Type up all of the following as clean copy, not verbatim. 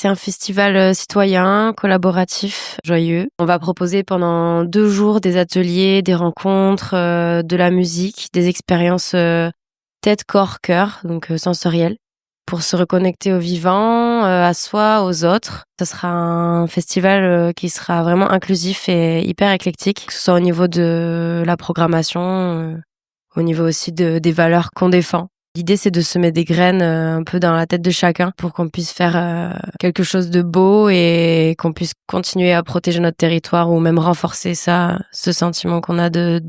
C'est un festival citoyen, collaboratif, joyeux. On va proposer pendant 2 jours des ateliers, des rencontres, de la musique, des expériences tête, corps, cœur, donc sensorielles, pour se reconnecter au vivant, à soi, aux autres. Ça sera un festival qui sera vraiment inclusif et hyper éclectique, que ce soit au niveau de la programmation, au niveau aussi des valeurs qu'on défend. L'idée, c'est de semer des graines un peu dans la tête de chacun pour qu'on puisse faire quelque chose de beau et qu'on puisse continuer à protéger notre territoire ou même renforcer ce sentiment qu'on a de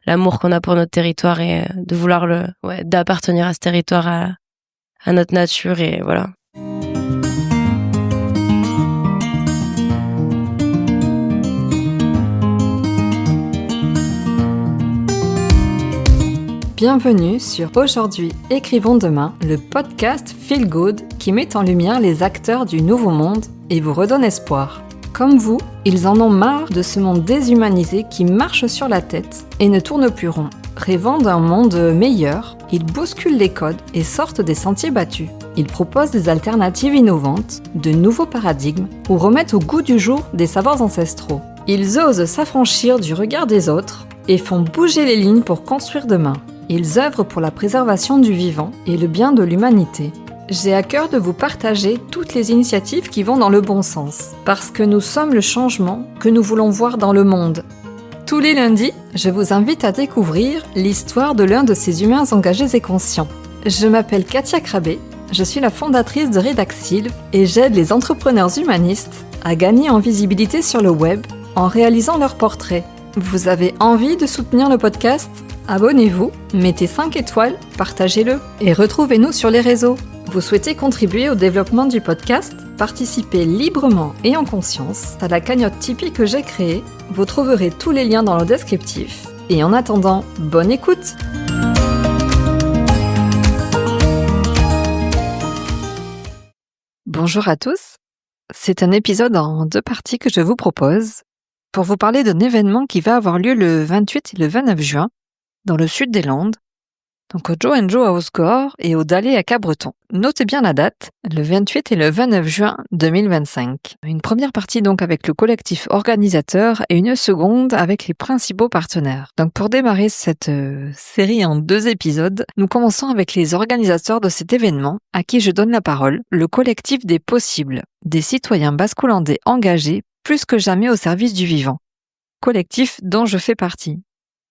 l'amour qu'on a pour notre territoire et de vouloir d'appartenir à ce territoire, à notre nature et voilà. Bienvenue sur Aujourd'hui, écrivons demain, le podcast Feel Good qui met en lumière les acteurs du nouveau monde et vous redonne espoir. Comme vous, ils en ont marre de ce monde déshumanisé qui marche sur la tête et ne tourne plus rond. Rêvant d'un monde meilleur, ils bousculent les codes et sortent des sentiers battus. Ils proposent des alternatives innovantes, de nouveaux paradigmes ou remettent au goût du jour des savoirs ancestraux. Ils osent s'affranchir du regard des autres et font bouger les lignes pour construire demain. Ils œuvrent pour la préservation du vivant et le bien de l'humanité. J'ai à cœur de vous partager toutes les initiatives qui vont dans le bon sens, parce que nous sommes le changement que nous voulons voir dans le monde. Tous les lundis, je vous invite à découvrir l'histoire de l'un de ces humains engagés et conscients. Je m'appelle Katia Krabbe, je suis la fondatrice de Redaxylve et j'aide les entrepreneurs humanistes à gagner en visibilité sur le web en réalisant leurs portraits. Vous avez envie de soutenir le podcast ? Abonnez-vous, mettez 5 étoiles, partagez-le et retrouvez-nous sur les réseaux. Vous souhaitez contribuer au développement du podcast ? Participez librement et en conscience à la cagnotte Tipeee que j'ai créée. Vous trouverez tous les liens dans le descriptif. Et en attendant, bonne écoute ! Bonjour à tous. C'est un épisode en 2 parties que je vous propose pour vous parler d'un événement qui va avoir lieu le 28 et le 29 juin dans le sud des Landes, donc au Joe & Joe à Osgore et au Dallé à Cabreton. Notez bien la date, le 28 et le 29 juin 2025. Une première partie donc avec le collectif organisateur et une seconde avec les principaux partenaires. Donc pour démarrer cette série en 2 épisodes, nous commençons avec les organisateurs de cet événement, à qui je donne la parole, le collectif des possibles, des citoyens basco-landais engagés plus que jamais au service du vivant. Collectif dont je fais partie.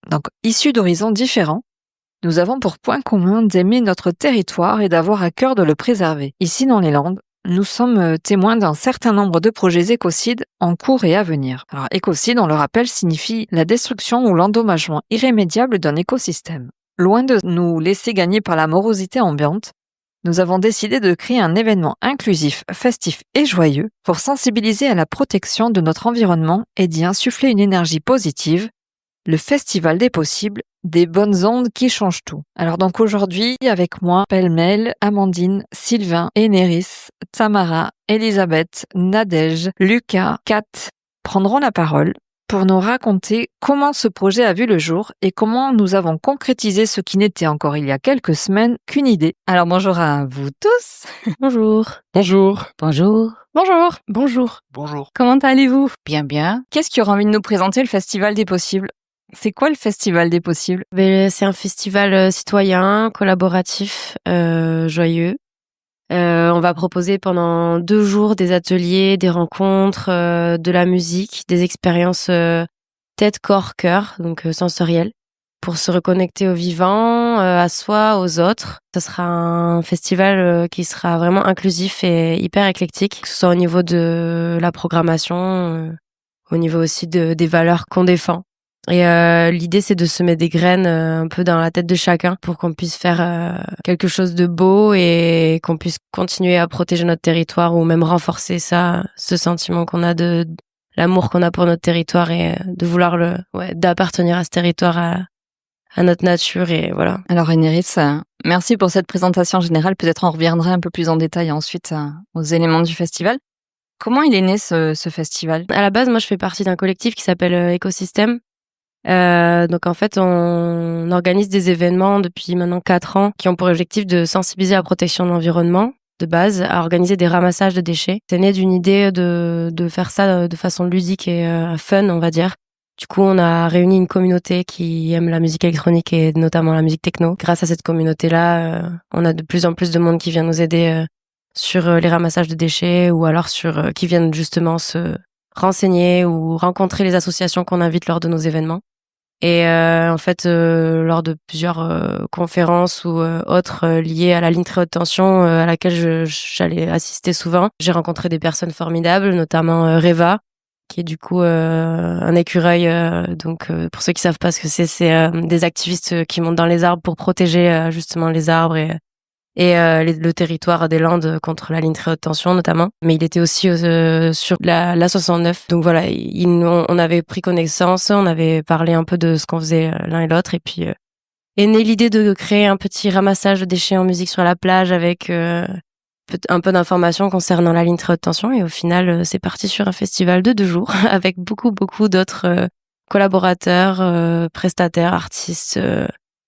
Donc, issus d'horizons différents, nous avons pour point commun d'aimer notre territoire et d'avoir à cœur de le préserver. Ici, dans les Landes, nous sommes témoins d'un certain nombre de projets écocides en cours et à venir. Alors, écocide, on le rappelle, signifie la destruction ou l'endommagement irrémédiable d'un écosystème. Loin de nous laisser gagner par la morosité ambiante, nous avons décidé de créer un événement inclusif, festif et joyeux pour sensibiliser à la protection de notre environnement et d'y insuffler une énergie positive, le Festival des possibles, des bonnes ondes qui changent tout. Alors donc aujourd'hui, avec moi, pêle-mêle, Amandine, Sylvain, Énéris, Tamara, Elisabeth, Nadège, Lucas, Kat prendront la parole pour nous raconter comment ce projet a vu le jour et comment nous avons concrétisé ce qui n'était encore il y a quelques semaines qu'une idée. Alors bonjour à vous tous. Bonjour. Bonjour. Bonjour. Bonjour. Bonjour. Bonjour. Comment allez-vous ? Bien, bien. Qu'est-ce qui aura envie de nous présenter le Festival des possibles ? C'est quoi le Festival des possibles ? C'est un festival citoyen, collaboratif, joyeux. On va proposer pendant 2 jours des ateliers, des rencontres, de la musique, des expériences tête, corps, cœur, donc sensorielles, pour se reconnecter au vivant, à soi, aux autres. Ça sera un festival qui sera vraiment inclusif et hyper éclectique, que ce soit au niveau de la programmation, au niveau aussi des valeurs qu'on défend. Et l'idée, c'est de semer des graines un peu dans la tête de chacun pour qu'on puisse faire quelque chose de beau et qu'on puisse continuer à protéger notre territoire ou même renforcer ce sentiment qu'on a de l'amour qu'on a pour notre territoire et de vouloir d'appartenir à ce territoire, à notre nature et voilà. Alors Énéris, merci pour cette présentation générale. Peut-être on reviendra un peu plus en détail ensuite aux éléments du festival. Comment il est né ce festival ? À la base, moi, je fais partie d'un collectif qui s'appelle Écosystème. Donc en fait, on organise des événements depuis maintenant 4 ans qui ont pour objectif de sensibiliser à la protection de l'environnement, de base à organiser des ramassages de déchets. C'est né d'une idée de faire ça de façon ludique et fun, on va dire. Du coup, on a réuni une communauté qui aime la musique électronique et notamment la musique techno. Grâce à cette communauté-là, on a de plus en plus de monde qui vient nous aider sur les ramassages de déchets ou alors qui viennent justement se renseigner ou rencontrer les associations qu'on invite lors de nos événements. Et en fait, lors de plusieurs conférences ou autres liées à la ligne très haute tension à laquelle j'allais assister souvent, j'ai rencontré des personnes formidables, notamment Reva, qui est du coup un écureuil. Donc, pour ceux qui savent pas ce que c'est des activistes qui montent dans les arbres pour protéger justement les arbres et le territoire des Landes contre la ligne très haute tension notamment. Mais il était aussi sur la 69. Donc voilà, on avait pris connaissance, on avait parlé un peu de ce qu'on faisait l'un et l'autre. Et puis est née l'idée de créer un petit ramassage de déchets en musique sur la plage avec un peu d'informations concernant la ligne très haute tension. Et au final, c'est parti sur un festival de 2 jours avec beaucoup d'autres collaborateurs, prestataires, artistes,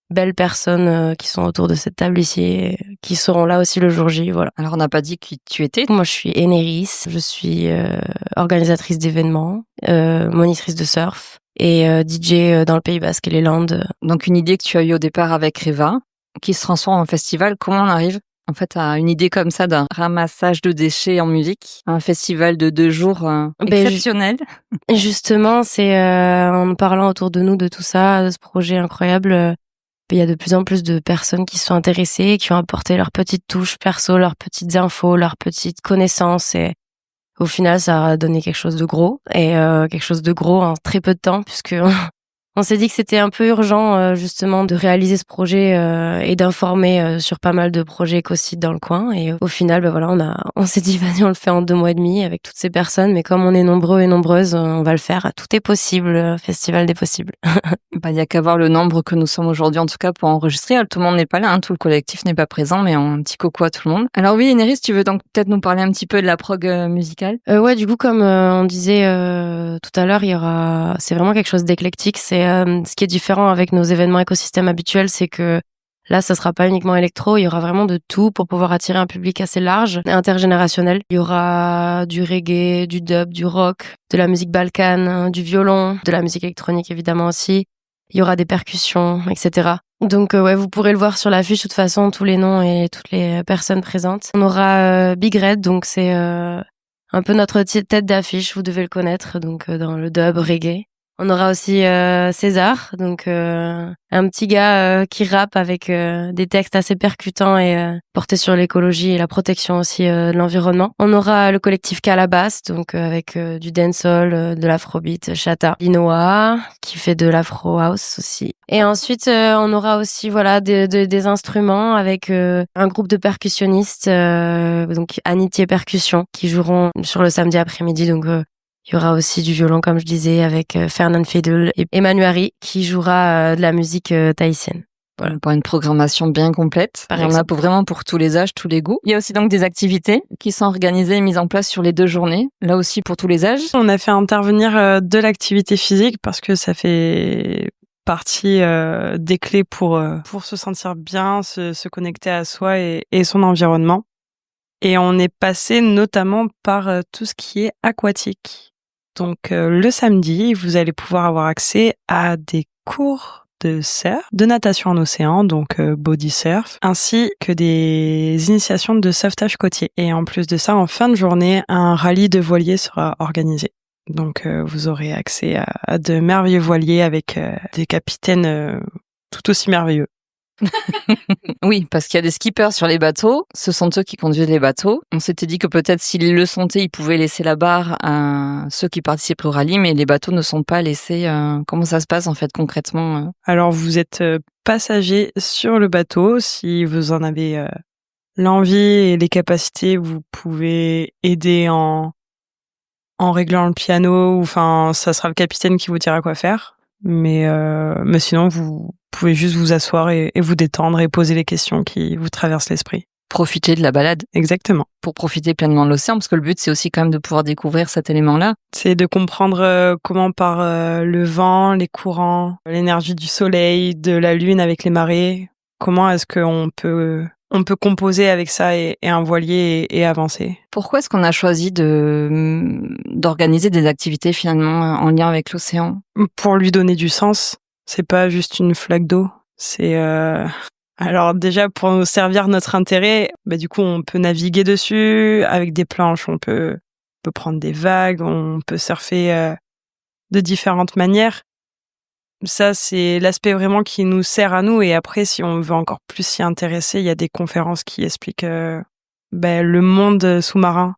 belles personnes qui sont autour de cette table ici et qui seront là aussi le jour J, voilà. Alors, on n'a pas dit qui tu étais. Moi, je suis Enneris, je suis organisatrice d'événements, monitrice de surf et DJ dans le Pays Basque et les Landes. Donc, une idée que tu as eue au départ avec Reva, qui se transforme en festival. Comment on arrive en fait à une idée comme ça d'un ramassage de déchets en musique, un festival de 2 jours exceptionnel? Justement, c'est en parlant autour de nous de tout ça, de ce projet incroyable, il y a de plus en plus de personnes qui se sont intéressées, qui ont apporté leurs petites touches perso, leurs petites infos, leurs petites connaissances. Et au final, ça a donné quelque chose de gros. Et quelque chose de gros en très peu de temps, puisque on s'est dit que c'était un peu urgent justement de réaliser ce projet et d'informer sur pas mal de projets écocides dans le coin. Et au final, voilà, on s'est dit vas-y, on le fait en 2 mois et demi avec toutes ces personnes. Mais comme on est nombreux et nombreuses, on va le faire. Tout est possible, festival des possibles. Il y a qu'à voir le nombre que nous sommes aujourd'hui, en tout cas, pour enregistrer. Tout le monde n'est pas là, tout le collectif n'est pas présent, mais un petit coucou à tout le monde. Alors oui, Enneris, tu veux donc peut-être nous parler un petit peu de la prog musicale? Ouais, du coup, comme on disait tout à l'heure, c'est vraiment quelque chose d'éclectique. C'est ce qui est différent avec nos événements écosystèmes habituels, c'est que là, ça sera pas uniquement électro, il y aura vraiment de tout pour pouvoir attirer un public assez large, intergénérationnel. Il y aura du reggae, du dub, du rock, de la musique balkane, du violon, de la musique électronique évidemment aussi. Il y aura des percussions, etc. Donc ouais, vous pourrez le voir sur l'affiche de toute façon, tous les noms et toutes les personnes présentes. On aura Big Red, donc c'est un peu notre tête d'affiche, vous devez le connaître, donc dans le dub reggae. On aura aussi César, donc un petit gars qui rappe avec des textes assez percutants et portés sur l'écologie et la protection aussi de l'environnement. On aura le collectif Calabasse, donc avec du dancehall, de l'afrobeat, Chata, Linoa, qui fait de l'afro house aussi. Et ensuite, on aura aussi des instruments avec un groupe de percussionnistes, donc Anitié Percussion, qui joueront sur le samedi après-midi, donc il y aura aussi du violon, comme je disais, avec Fernand Fiedel et Emmanuari, qui jouera de la musique tahitienne. Voilà. Pour une programmation bien complète. Il y en a vraiment pour tous les âges, tous les goûts. Il y a aussi donc des activités qui sont organisées et mises en place sur les 2 journées, là aussi pour tous les âges. On a fait intervenir de l'activité physique parce que ça fait partie des clés pour se sentir bien, se connecter à soi et son environnement. Et on est passé notamment par tout ce qui est aquatique. Donc le samedi, vous allez pouvoir avoir accès à des cours de surf, de natation en océan, donc body surf, ainsi que des initiations de sauvetage côtier. Et en plus de ça, en fin de journée, un rallye de voiliers sera organisé. Donc vous aurez accès à de merveilleux voiliers avec des capitaines tout aussi merveilleux. Oui, parce qu'il y a des skippers sur les bateaux, ce sont eux qui conduisent les bateaux. On s'était dit que peut-être s'ils le sentaient, ils pouvaient laisser la barre à ceux qui participent au rallye, mais les bateaux ne sont pas laissés. Comment ça se passe en fait concrètement? Alors vous êtes passager sur le bateau, si vous en avez l'envie et les capacités, vous pouvez aider en réglant le piano, enfin ça sera le capitaine qui vous dira quoi faire. Mais sinon, vous pouvez juste vous asseoir et vous détendre et poser les questions qui vous traversent l'esprit. Profiter de la balade. Exactement. Pour profiter pleinement de l'océan, parce que le but, c'est aussi quand même de pouvoir découvrir cet élément-là. C'est de comprendre comment par le vent, les courants, l'énergie du soleil, de la lune avec les marées, comment est-ce qu'on peut on peut composer avec ça et un voilier et avancer. Pourquoi est-ce qu'on a choisi d'organiser des activités finalement en lien avec l'océan? Pour lui donner du sens, c'est pas juste une flaque d'eau, c'est alors déjà pour nous servir notre intérêt, du coup on peut naviguer dessus avec des planches, on peut prendre des vagues, on peut surfer de différentes manières. Ça, c'est l'aspect vraiment qui nous sert à nous. Et après, si on veut encore plus s'y intéresser, il y a des conférences qui expliquent le monde sous-marin,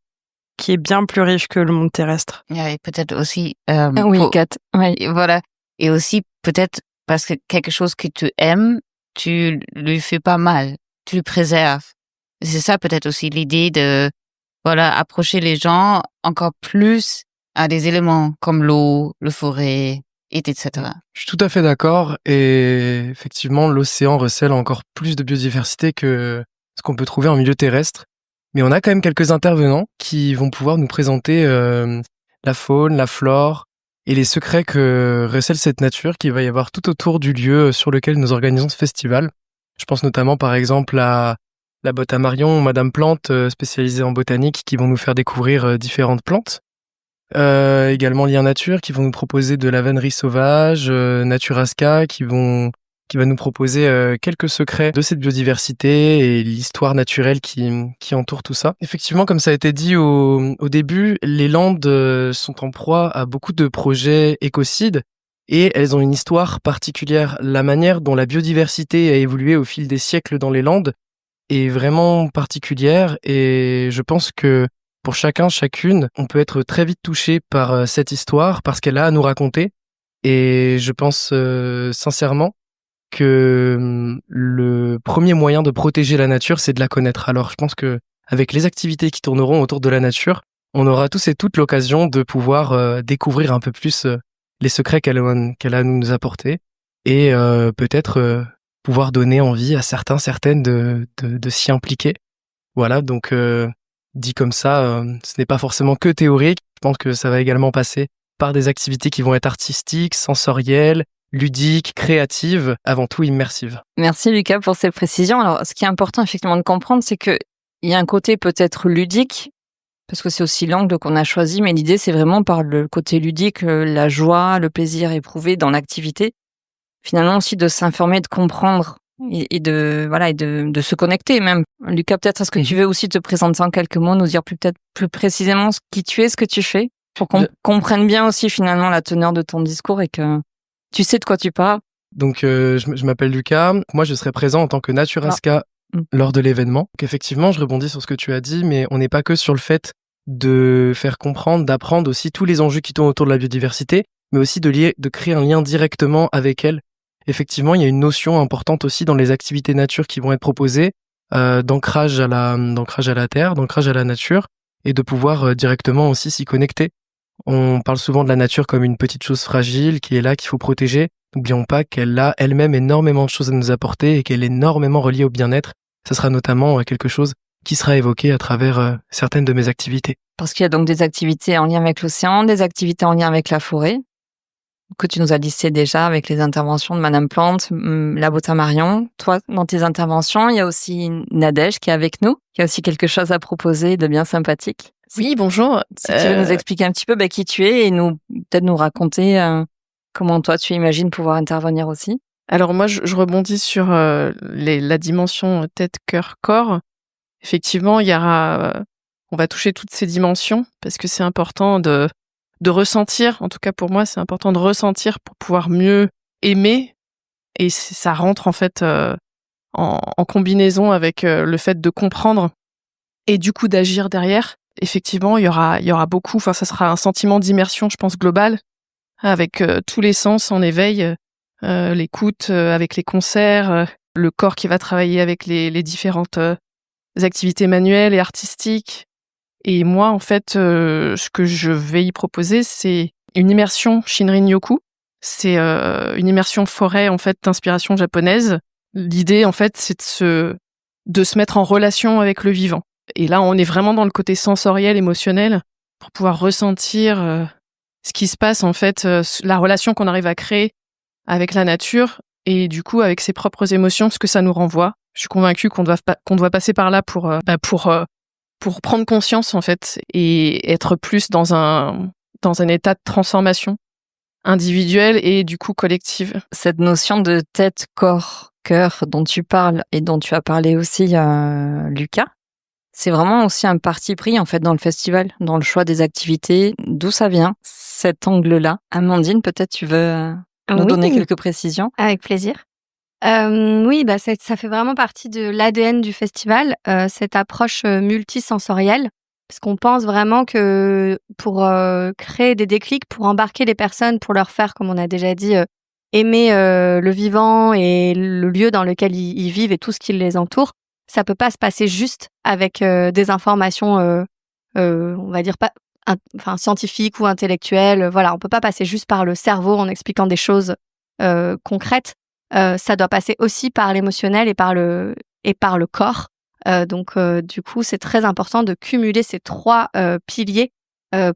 qui est bien plus riche que le monde terrestre. Et peut-être aussi... Oui, Kat. Oui. Et voilà. Et aussi, peut-être, parce que quelque chose que tu aimes, tu lui fais pas mal. Tu le préserves. C'est ça, peut-être aussi l'idée de, approcher les gens encore plus à des éléments comme l'eau, le forêt, etc. Je suis tout à fait d'accord et effectivement l'océan recèle encore plus de biodiversité que ce qu'on peut trouver en milieu terrestre. Mais on a quand même quelques intervenants qui vont pouvoir nous présenter la faune, la flore et les secrets que recèle cette nature qu'il va y avoir tout autour du lieu sur lequel nous organisons ce festival. Je pense notamment par exemple à la botte à Marion, Madame Plante, spécialisée en botanique, qui vont nous faire découvrir différentes plantes. Également Lien Nature qui vont nous proposer de la vannerie sauvage, Naturaska qui va nous proposer quelques secrets de cette biodiversité et l'histoire naturelle qui entoure tout ça. Effectivement, comme ça a été dit au début, les Landes sont en proie à beaucoup de projets écocides et elles ont une histoire particulière. La manière dont la biodiversité a évolué au fil des siècles dans les Landes est vraiment particulière et je pense que pour chacun, chacune, on peut être très vite touché par cette histoire, parce qu'elle a à nous raconter. Et je pense sincèrement que le premier moyen de protéger la nature, c'est de la connaître. Alors je pense que avec les activités qui tourneront autour de la nature, on aura tous et toutes l'occasion de pouvoir découvrir un peu plus les secrets qu'elle a à nous apporter et peut-être pouvoir donner envie à certaines de s'y impliquer. Voilà, donc... dit comme ça, ce n'est pas forcément que théorique. Je pense que ça va également passer par des activités qui vont être artistiques, sensorielles, ludiques, créatives, avant tout immersives. Merci Lucas pour ces précisions. Alors, ce qui est important effectivement de comprendre, c'est que il y a un côté peut-être ludique, parce que c'est aussi l'angle qu'on a choisi, mais l'idée c'est vraiment par le côté ludique, la joie, le plaisir éprouvé dans l'activité. Finalement aussi de s'informer, de comprendre et de se connecter même. Lucas, peut-être est-ce que tu veux aussi te présenter en quelques mots, nous dire peut-être plus précisément qui tu es, ce que tu fais, pour qu'on comprenne bien aussi finalement la teneur de ton discours et que tu sais de quoi tu parles. Donc je m'appelle Lucas, moi je serai présent en tant que Naturaska lors de l'événement. Donc effectivement, je rebondis sur ce que tu as dit, mais on n'est pas que sur le fait de faire comprendre, d'apprendre aussi tous les enjeux qui tournent autour de la biodiversité, mais aussi de créer un lien directement avec elle. Effectivement, il y a une notion importante aussi dans les activités nature qui vont être proposées, d'ancrage à la terre, d'ancrage à la nature, et de pouvoir directement aussi s'y connecter. On parle souvent de la nature comme une petite chose fragile qui est là, qu'il faut protéger. N'oublions pas qu'elle a elle-même énormément de choses à nous apporter et qu'elle est énormément reliée au bien-être. Ça sera notamment quelque chose qui sera évoqué à travers certaines de mes activités. Parce qu'il y a donc des activités en lien avec l'océan, des activités en lien avec la forêt, que tu nous as listé déjà avec les interventions de Madame Plante, la botte à Marion. Toi, dans tes interventions, il y a aussi Nadège qui est avec nous, qui a aussi quelque chose à proposer de bien sympathique. Oui, bonjour. Si tu veux nous expliquer un petit peu qui tu es et peut-être nous raconter comment toi tu imagines pouvoir intervenir aussi. Alors moi, je rebondis sur la dimension tête, cœur, corps. Effectivement, on va toucher toutes ces dimensions parce que c'est important de ressentir, en tout cas pour moi, c'est important de ressentir pour pouvoir mieux aimer. Et ça rentre en fait en combinaison avec le fait de comprendre et du coup d'agir derrière. Effectivement, il y aura beaucoup, ça sera un sentiment d'immersion, je pense, global, avec tous les sens en éveil, l'écoute avec les concerts, le corps qui va travailler avec les différentes activités manuelles et artistiques. Et moi, en fait, ce que je vais y proposer, c'est une immersion Shinrin-yoku. C'est une immersion forêt, en fait, d'inspiration japonaise. L'idée, en fait, c'est de se mettre en relation avec le vivant. Et là, on est vraiment dans le côté sensoriel, émotionnel, pour pouvoir ressentir ce qui se passe, en fait, la relation qu'on arrive à créer avec la nature et du coup, avec ses propres émotions, ce que ça nous renvoie. Je suis convaincue qu'on doit passer par là pour prendre conscience en fait et être plus dans un état de transformation individuelle et du coup collective. Cette notion de tête, corps, cœur dont tu parles et dont tu as parlé aussi, Lucas, c'est vraiment aussi un parti pris en fait dans le festival, dans le choix des activités. D'où ça vient, cet angle-là? Amandine, peut-être tu veux nous donner quelques précisions? Avec plaisir. Oui, ça fait vraiment partie de l'ADN du festival, cette approche multisensorielle, parce qu'on pense vraiment que pour créer des déclics, pour embarquer les personnes, pour leur faire, comme on a déjà dit, aimer le vivant et le lieu dans lequel ils vivent et tout ce qui les entoure, ça peut pas se passer juste avec des informations, on va dire pas, scientifiques ou intellectuelles. Voilà, on peut pas passer juste par le cerveau en expliquant des choses concrètes. Ça doit passer aussi par l'émotionnel et par le corps. Donc, du coup, c'est très important de cumuler ces 3 piliers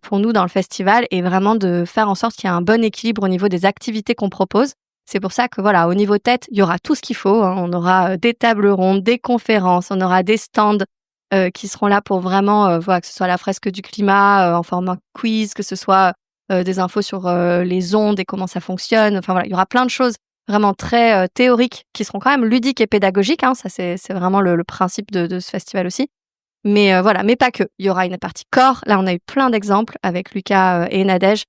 pour nous dans le festival et vraiment de faire en sorte qu'il y ait un bon équilibre au niveau des activités qu'on propose. C'est pour ça que voilà, au niveau tête, il y aura tout ce qu'il faut, hein. On aura des tables rondes, des conférences, on aura des stands qui seront là pour vraiment, voilà, que ce soit la fresque du climat en format quiz, que ce soit des infos sur les ondes et comment ça fonctionne. Enfin voilà, il y aura plein de choses vraiment très théoriques qui seront quand même ludiques et pédagogiques, hein. Ça, c'est vraiment le principe de ce festival aussi. Mais voilà, mais pas que. Il y aura une partie corps. Là, on a eu plein d'exemples avec Lucas et Nadège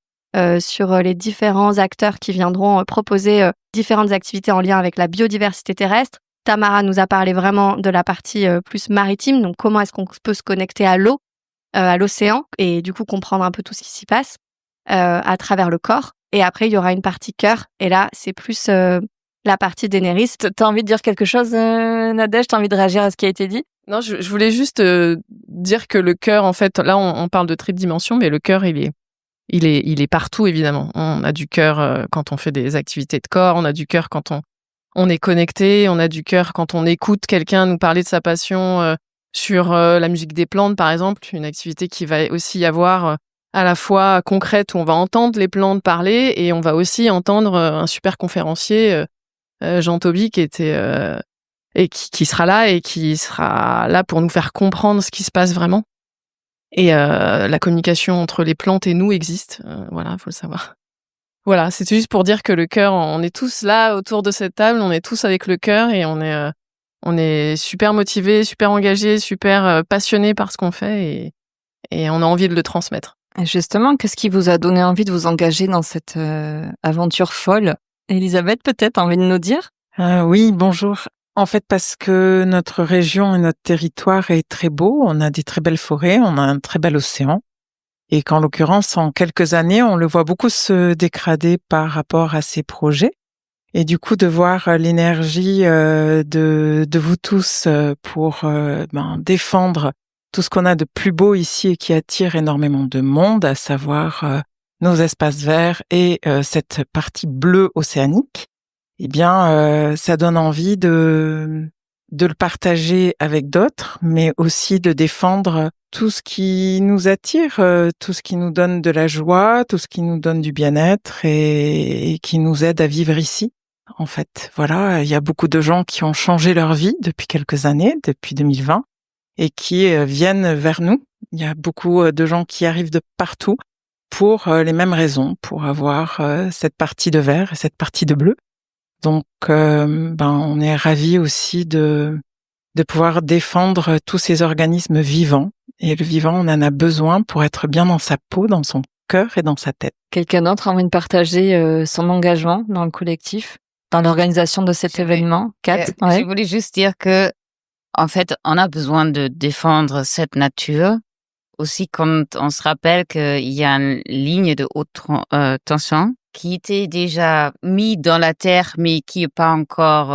sur les différents acteurs qui viendront proposer différentes activités en lien avec la biodiversité terrestre. Tamara nous a parlé vraiment de la partie plus maritime, donc comment est-ce qu'on peut se connecter à l'eau, à l'océan, et du coup comprendre un peu tout ce qui s'y passe à travers le corps. Et après, il y aura une partie cœur, et là, c'est plus la partie d'Eneris. T'as envie de dire quelque chose, Nadège? T'as envie de réagir à ce qui a été dit? Non, je voulais juste dire que le cœur, en fait, là, on parle de tridimension, mais le cœur, il est partout, évidemment. On a du cœur quand on fait des activités de corps, on a du cœur quand on est connecté, on a du cœur quand on écoute quelqu'un nous parler de sa passion sur la musique des plantes, par exemple, une activité qui va aussi avoir à la fois concrète où on va entendre les plantes parler et on va aussi entendre un super conférencier, Jean Toby, qui était et qui sera là et qui sera là pour nous faire comprendre ce qui se passe vraiment. Et la communication entre les plantes et nous existe, voilà, faut le savoir. Voilà, c'était juste pour dire que le cœur, on est tous là autour de cette table, on est tous avec le cœur et on est super motivés, super engagés, super passionnés par ce qu'on fait et on a envie de le transmettre. Et justement, qu'est-ce qui vous a donné envie de vous engager dans cette aventure folle? Elisabeth, peut-être, envie de nous dire? Oui, bonjour. En fait, parce que notre région et notre territoire est très beau, on a des très belles forêts, on a un très bel océan. Et qu'en l'occurrence, en quelques années, on le voit beaucoup se dégrader par rapport à ces projets. Et du coup, de voir l'énergie de vous tous pour défendre tout ce qu'on a de plus beau ici et qui attire énormément de monde, à savoir nos espaces verts et cette partie bleue océanique, eh bien, ça donne envie de le partager avec d'autres, mais aussi de défendre tout ce qui nous attire, tout ce qui nous donne de la joie, tout ce qui nous donne du bien-être et qui nous aide à vivre ici. En fait, voilà, il y a beaucoup de gens qui ont changé leur vie depuis quelques années, depuis 2020, et qui viennent vers nous. Il y a beaucoup de gens qui arrivent de partout pour les mêmes raisons, pour avoir cette partie de vert et cette partie de bleu. Donc, on est ravis aussi de pouvoir défendre tous ces organismes vivants. Et le vivant, on en a besoin pour être bien dans sa peau, dans son cœur et dans sa tête. Quelqu'un d'autre a envie de partager son engagement dans le collectif, dans l'organisation de cet événement? Kat, Je voulais juste dire que, en fait, on a besoin de défendre cette nature. Aussi, quand on se rappelle qu'il y a une ligne de haute tension qui était déjà mis dans la terre, mais qui n'est pas encore,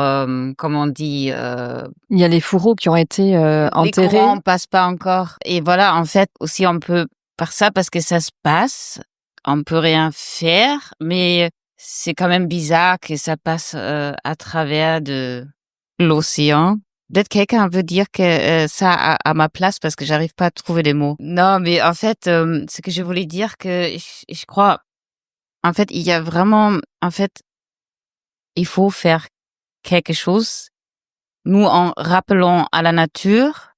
comme on dit... il y a les fourreaux qui ont été enterrés. Les courants passent pas encore. Et voilà, en fait, aussi, on peut faire ça parce que ça se passe. On peut rien faire, mais c'est quand même bizarre que ça passe à travers de l'océan. Peut-être quelqu'un veut dire que ça à ma place parce que j'arrive pas à trouver les mots. Non, mais en fait, ce que je voulais dire que je crois... En fait, il y a vraiment, il faut faire quelque chose nous en rappelons à la nature.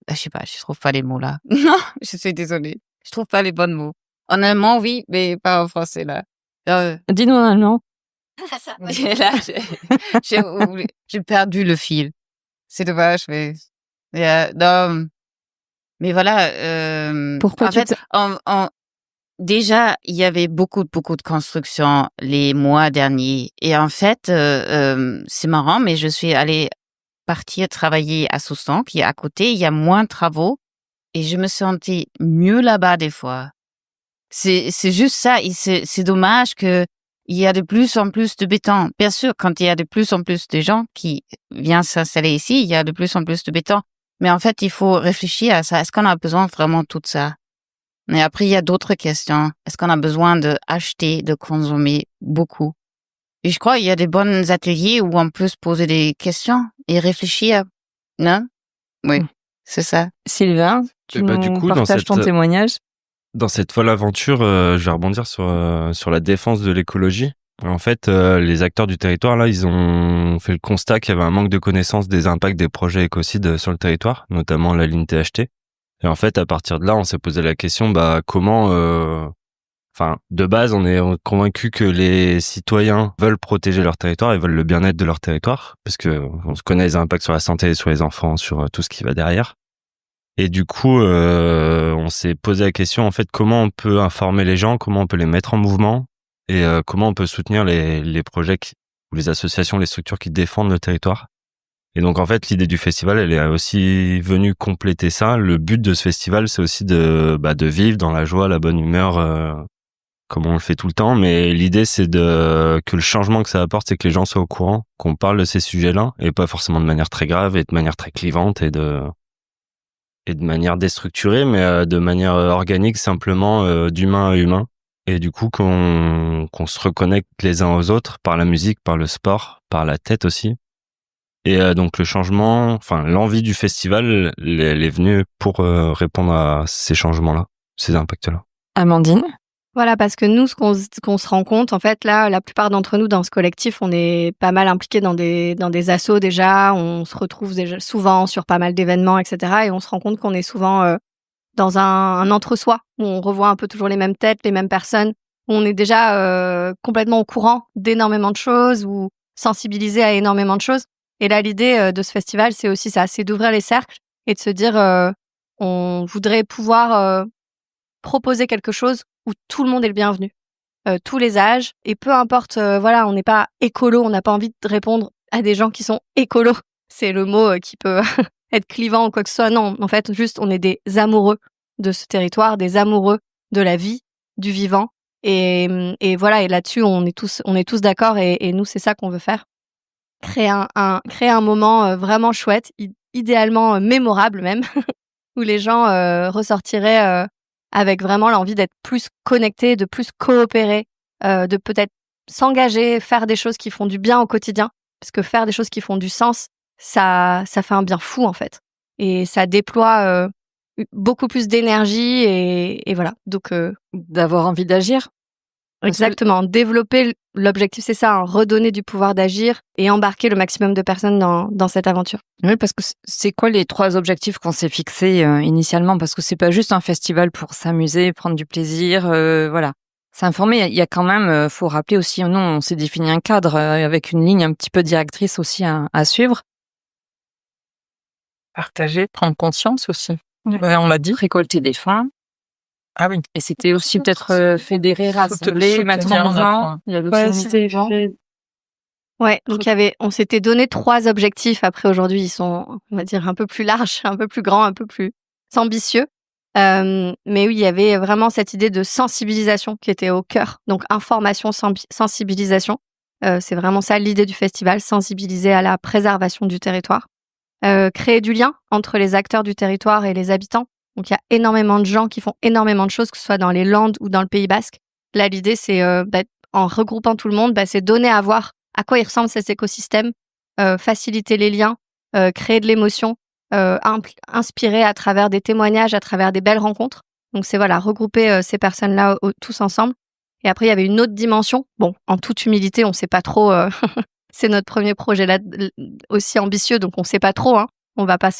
Je sais pas, je trouve pas les mots là. Non, je suis désolée. Je trouve pas les bons mots. En allemand, oui, mais pas en français là. Dis-nous en allemand. Là, j'ai perdu le fil. C'est dommage, mais non. Mais voilà. Pourquoi en fait, déjà, il y avait beaucoup de constructions les mois derniers, et en fait, c'est marrant, mais je suis allée partir travailler à Soustang, qui est à côté. Il y a moins de travaux, et je me sentais mieux là-bas des fois. C'est juste ça. Et c'est dommage que il y a de plus en plus de béton. Bien sûr, quand il y a de plus en plus de gens qui viennent s'installer ici, il y a de plus en plus de béton. Mais en fait, il faut réfléchir à ça. Est-ce qu'on a besoin vraiment de tout ça? Et après, il y a d'autres questions. Est-ce qu'on a besoin d'acheter, de consommer beaucoup? Et je crois qu'il y a des bons ateliers où on peut se poser des questions et réfléchir. Non? Oui, c'est ça. Sylvain, tu bah, nous du coup, dans partages ton témoignage. Dans cette folle aventure, je vais rebondir sur la défense de l'écologie. En fait, les acteurs du territoire, là, ils ont fait le constat qu'il y avait un manque de connaissance des impacts des projets écocides sur le territoire, notamment la ligne THT. Et en fait, à partir de là, on s'est posé la question, comment... de base, on est convaincu que les citoyens veulent protéger leur territoire et veulent le bien-être de leur territoire, parce que on se connaît les impacts sur la santé, sur les enfants, sur tout ce qui va derrière. Et du coup, on s'est posé la question, en fait, comment on peut informer les gens, comment on peut les mettre en mouvement, et comment on peut soutenir les projets ou les associations, les structures qui défendent le territoire. Et donc, en fait, l'idée du festival, elle est aussi venue compléter ça. Le but de ce festival, c'est aussi de vivre dans la joie, la bonne humeur, comme on le fait tout le temps. Mais l'idée, c'est que le changement que ça apporte, c'est que les gens soient au courant, qu'on parle de ces sujets-là, et pas forcément de manière très grave et de manière très clivante et de manière déstructurée, mais de manière organique, simplement d'humain à humain. Et du coup, qu'on se reconnecte les uns aux autres par la musique, par le sport, par la tête aussi. Et donc le changement, l'envie du festival, elle est venue pour répondre à ces changements-là, ces impacts-là. Amandine? Voilà, parce que nous, ce qu'on se rend compte, en fait, là, la plupart d'entre nous dans ce collectif, on est pas mal impliqués dans des assos déjà, on se retrouve déjà souvent sur pas mal d'événements, etc. Et on se rend compte qu'on est souvent dans un entre-soi, où on revoit un peu toujours les mêmes têtes, les mêmes personnes, où on est déjà complètement au courant d'énormément de choses, ou sensibilisé à énormément de choses. Et là, l'idée de ce festival, c'est aussi ça, c'est d'ouvrir les cercles et de se dire, on voudrait pouvoir proposer quelque chose où tout le monde est le bienvenu, tous les âges, et peu importe, on n'est pas écolo, on n'a pas envie de répondre à des gens qui sont écolos. C'est le mot qui peut être clivant ou quoi que ce soit. Non, en fait, juste, on est des amoureux de ce territoire, des amoureux de la vie, du vivant, et voilà. Et là-dessus, on est tous d'accord, et nous, c'est ça qu'on veut faire. Créer un moment vraiment chouette, idéalement mémorable même, où les gens ressortiraient avec vraiment l'envie d'être plus connectés, de plus coopérer, de peut-être s'engager, faire des choses qui font du bien au quotidien, parce que faire des choses qui font du sens, ça fait un bien fou en fait, et ça déploie beaucoup plus d'énergie, et voilà. Donc D'avoir envie d'agir. exactement, développer l'objectif, c'est ça, redonner du pouvoir d'agir et embarquer le maximum de personnes dans cette aventure. Oui, parce que c'est quoi les 3 objectifs qu'on s'est fixés initialement? Parce que c'est pas juste un festival pour s'amuser, prendre du plaisir, voilà. S'informer, il y a quand même, faut rappeler aussi, nous, on s'est défini un cadre avec une ligne un petit peu directrice aussi à suivre. Partager, prendre conscience aussi. Ouais, on l'a dit. Récolter des fonds. Ah oui. Et c'était aussi peut-être fédérer, rassembler, mettre en mouvement. Il y avait aussi Ouais, donc on s'était donné 3 objectifs. Après, aujourd'hui, ils sont, on va dire, un peu plus larges, un peu plus grands, un peu plus ambitieux. Mais oui, il y avait vraiment cette idée de sensibilisation qui était au cœur. Donc, information, sensibilisation. C'est vraiment ça l'idée du festival, sensibiliser à la préservation du territoire. Créer du lien entre les acteurs du territoire et les habitants. Donc, il y a énormément de gens qui font énormément de choses, que ce soit dans les Landes ou dans le Pays Basque. Là, l'idée, c'est, en regroupant tout le monde, c'est donner à voir à quoi il ressemble cet écosystème, faciliter les liens, créer de l'émotion, inspirer à travers des témoignages, à travers des belles rencontres. Donc, c'est regrouper ces personnes-là tous ensemble. Et après, il y avait une autre dimension. Bon, en toute humilité, on ne sait pas trop c'est notre premier projet là aussi ambitieux, donc on sait pas trop, hein. On va pas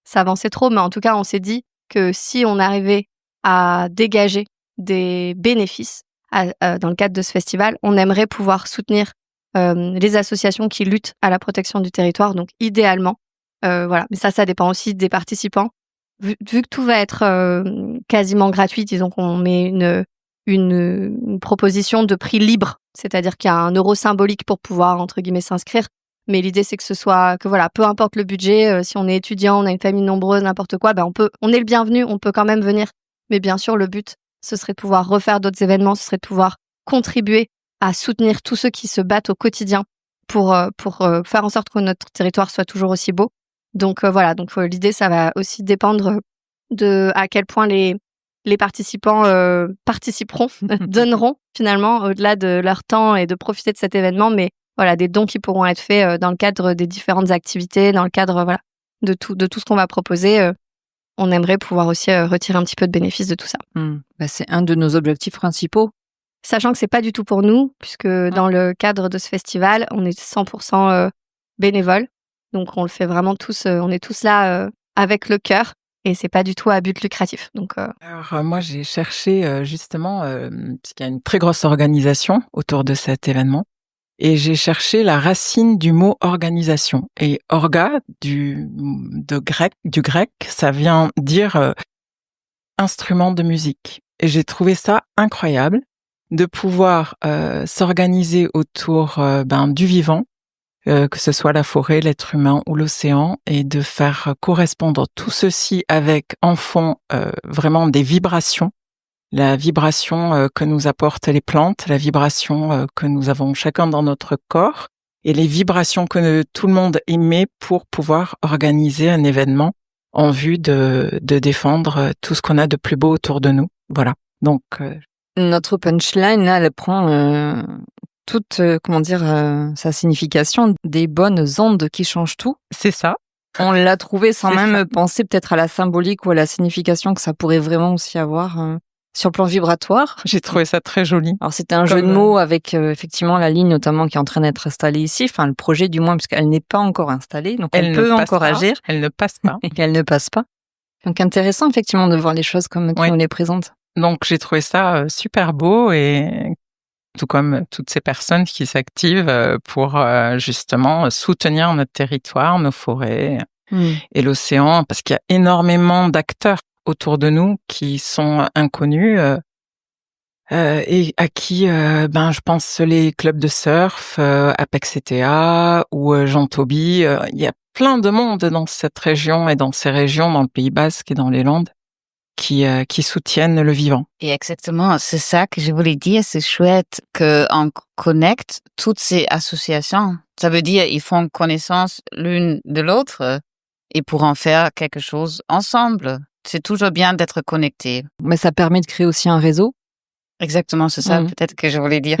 s'avancer trop, mais en tout cas, on s'est dit que si on arrivait à dégager des bénéfices dans le cadre de ce festival, on aimerait pouvoir soutenir les associations qui luttent à la protection du territoire. Donc idéalement, voilà. Mais ça dépend aussi des participants. Vu que tout va être quasiment gratuit, disons qu'on met une proposition de prix libre, c'est-à-dire qu'il y a un euro symbolique pour pouvoir entre guillemets s'inscrire. Mais l'idée c'est que voilà, peu importe le budget, si on est étudiant, on a une famille nombreuse, n'importe quoi, on est le bienvenu, on peut quand même venir. Mais bien sûr, le but, ce serait de pouvoir refaire d'autres événements, ce serait de pouvoir contribuer à soutenir tous ceux qui se battent au quotidien pour faire en sorte que notre territoire soit toujours aussi beau. Donc voilà, l'idée, ça va aussi dépendre de à quel point les participants participeront, donneront finalement au-delà de leur temps et de profiter de cet événement, mais voilà, des dons qui pourront être faits dans le cadre des différentes activités, dans le cadre voilà de tout ce qu'on va proposer. On aimerait pouvoir aussi retirer un petit peu de bénéfice de tout ça. C'est un de nos objectifs principaux. Sachant que c'est pas du tout pour nous, puisque dans le cadre de ce festival, on est 100% bénévoles. Donc on le fait vraiment tous, on est tous là avec le cœur et c'est pas du tout à but lucratif. Donc Alors moi j'ai cherché justement parce qu'il y a une très grosse organisation autour de cet événement et j'ai cherché la racine du mot organisation et orga du grec, ça vient dire instrument de musique et j'ai trouvé ça incroyable de pouvoir s'organiser autour du vivant. Que ce soit la forêt, l'être humain ou l'océan, et de faire correspondre tout ceci avec en fond vraiment des vibrations. La vibration que nous apportent les plantes, la vibration que nous avons chacun dans notre corps, et les vibrations que tout le monde émet pour pouvoir organiser un événement en vue de défendre tout ce qu'on a de plus beau autour de nous. Voilà. Donc notre punchline là, elle prend toute sa signification des bonnes ondes qui changent tout. C'est ça. On l'a trouvé sans même penser peut-être à la symbolique ou à la signification que ça pourrait vraiment aussi avoir sur le plan vibratoire. J'ai trouvé ça très joli. Alors c'était un jeu de mots avec effectivement la ligne notamment qui est en train d'être installée ici, enfin le projet du moins puisqu'elle n'est pas encore installée, donc elle peut encore agir. Elle ne passe pas. Et qu'elle ne passe pas. Donc intéressant effectivement de voir les choses comme tu nous les présentes. Donc j'ai trouvé ça super beau et tout comme toutes ces personnes qui s'activent pour justement soutenir notre territoire, nos forêts et l'océan, parce qu'il y a énormément d'acteurs autour de nous qui sont inconnus et à qui, je pense les clubs de surf, Apex CTA ou Jean Toby, il y a plein de monde dans cette région et dans ces régions, dans le Pays Basque et dans les Landes, qui soutiennent le vivant. Et exactement, c'est ça que je voulais dire. C'est chouette qu'on connecte toutes ces associations. Ça veut dire ils font connaissance l'une de l'autre et pour en faire quelque chose ensemble. C'est toujours bien d'être connecté. Mais ça permet de créer aussi un réseau. Exactement, c'est ça peut-être que je voulais dire.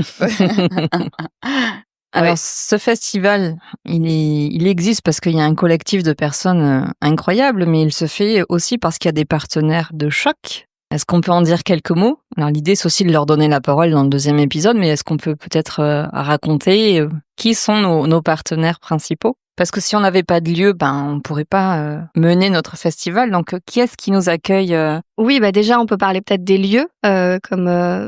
Alors, ce festival, il existe parce qu'il y a un collectif de personnes incroyables, mais il se fait aussi parce qu'il y a des partenaires de choc. Est-ce qu'on peut en dire quelques mots? Alors, l'idée, c'est aussi de leur donner la parole dans le deuxième épisode, mais est-ce qu'on peut peut-être raconter qui sont nos partenaires principaux? Parce que si on n'avait pas de lieu, on pourrait pas mener notre festival. Donc, qui est-ce qui nous accueille? Oui, déjà, on peut parler peut-être des lieux, comme